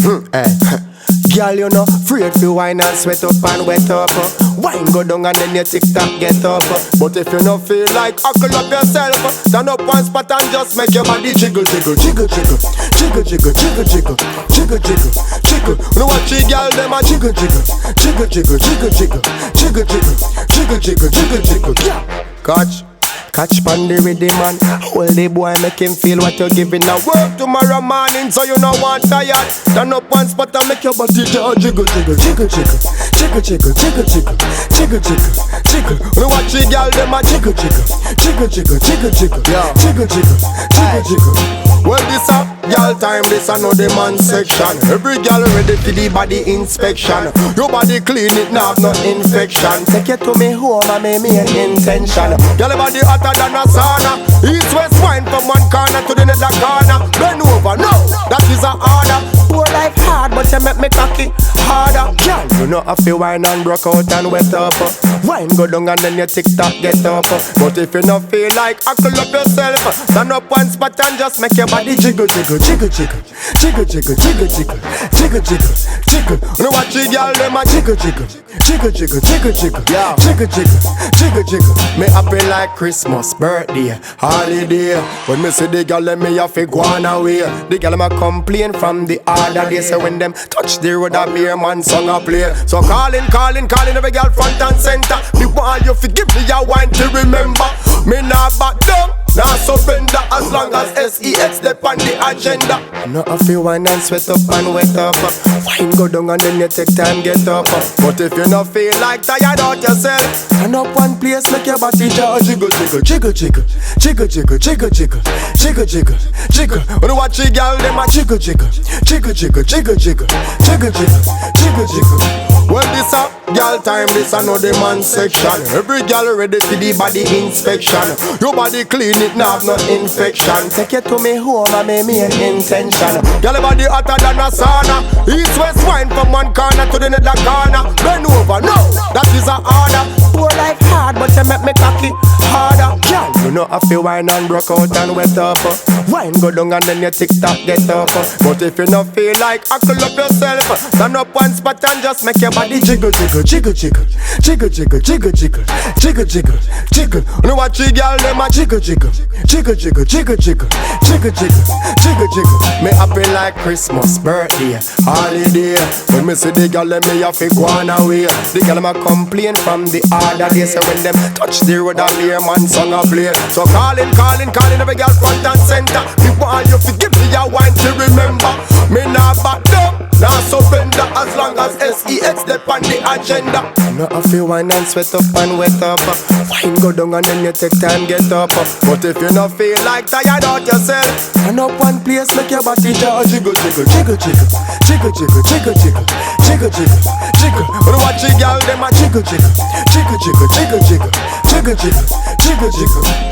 Girl, you know, afraid to wine and sweat up and wet up. Wine go down and then your TikTok get up. But if you don't feel like huckle up yourself, stand up one spot and just make your body jiggle, jiggle, jiggle, jiggle, jiggle, jiggle, jiggle, jiggle, jiggle, jiggle, jiggle. You know what you girl them a jiggle, jiggle, jiggle, jiggle, jiggle, jiggle, jiggle, jiggle, jiggle, jiggle, jiggle, yeah. Catch pandy with the man. Hold the boy, make him feel what you're giving. Now work tomorrow morning, so you know want tired. Stand up one spot and make your body jiggle, jiggle, jiggle, jiggle, jiggle, jiggle, jiggle, jiggle, jiggle, jiggle, jiggle, jiggle. You know what you girl them a jiggle, jiggle, jiggle, jiggle, jiggle, jiggle, yeah, jiggle, jiggle, jiggle, jiggle. Well, this a girl time, this a know the man section. Every girl ready for the body inspection. Your body clean, it not have no infection. Take you to me home and make me an intention. Girl body hotter than a sauna. East west wine from one corner to the other corner. Bend over, no, that is a order. Poor life hard, but you make me cocky harder. Girl, you know I feel wine and broke out and wet up. Wine go down and then your TikTok get up. But if you don't feel like huckle up yourself, stand up one spot and just make your body jiggle, jiggle, jiggle, jiggle, jiggle, jiggle, jiggle, jiggle, jiggle, jiggle, jiggle. You know what you girl them a jiggle, jiggle, jiggle, jiggle, jiggle, jiggle, yeah, jiggle, jiggle, jiggle, jiggle. Me happy like Christmas, birthday, holiday. When me see the girl them me have to go on away. The girl them a complain from the other day. So when them touch the road a beer man song a play. So calling every girl front and center. Me want you to give me a wine to remember. Me not back down, not surrender. As long as SEX step on the agenda. No I feel wine and sweat up and wet up. Wine go down and then you take time get up. But if you not feel like tired out yourself, stand up one place make your body jiggle, jiggle, jiggle, jiggle, jiggle, jiggle, jiggle, jiggle, jiggle, jiggle, jiggle. When you watch the girl them a jiggle, jiggle, jiggle, jiggle, jiggle, jiggle, jiggle, jiggle, jiggle, jiggle. Well this a girl time, this a know the man section. Every girl ready for the body inspection. Your body clean, it not have no infection. Take you to me home and make me an intention. Girl body hotter than a sauna. East west wine from one corner to the other corner. Bend over, no, that is a order. Poor life hard, but you make me cocky harder. Girl, you know I feel wine and broke out and wet up. Wine go down and then your TikTok get up. But if you not feel like huckle up yourself, stand up one spot and just make your body jiggle, jiggle, jiggle, jiggle, jiggle, jiggle, jiggle, jiggle, jiggle, jiggle, jiggle. You know what you girl them a jiggle, jiggle, jiggle, jiggle, jiggle, jiggle, jiggle, jiggle, jiggle, jiggle. Me happy like Christmas, birthday, holiday. When me see the girl them me have to go on away. The girl them a complain from the other day. So when them touch the road a beer man song a play. So calling every girl front and center. Me want you to give me a wine to remember. Me not back down, not surrender. As long as SEX step on the agenda. No I feel wine and sweat up and wet up. Wine go down and then you take time get up. But if you not feel like tired out yourself, stand up one place make your body jiggle, jiggle, jiggle, jiggle, jiggle, jiggle, jiggle, jiggle, jiggle, jiggle, jiggle. When you watch the girl them a jiggle, jiggle, jiggle, jiggle, jiggle, jiggle, jiggle, jiggle, jiggle, jiggle.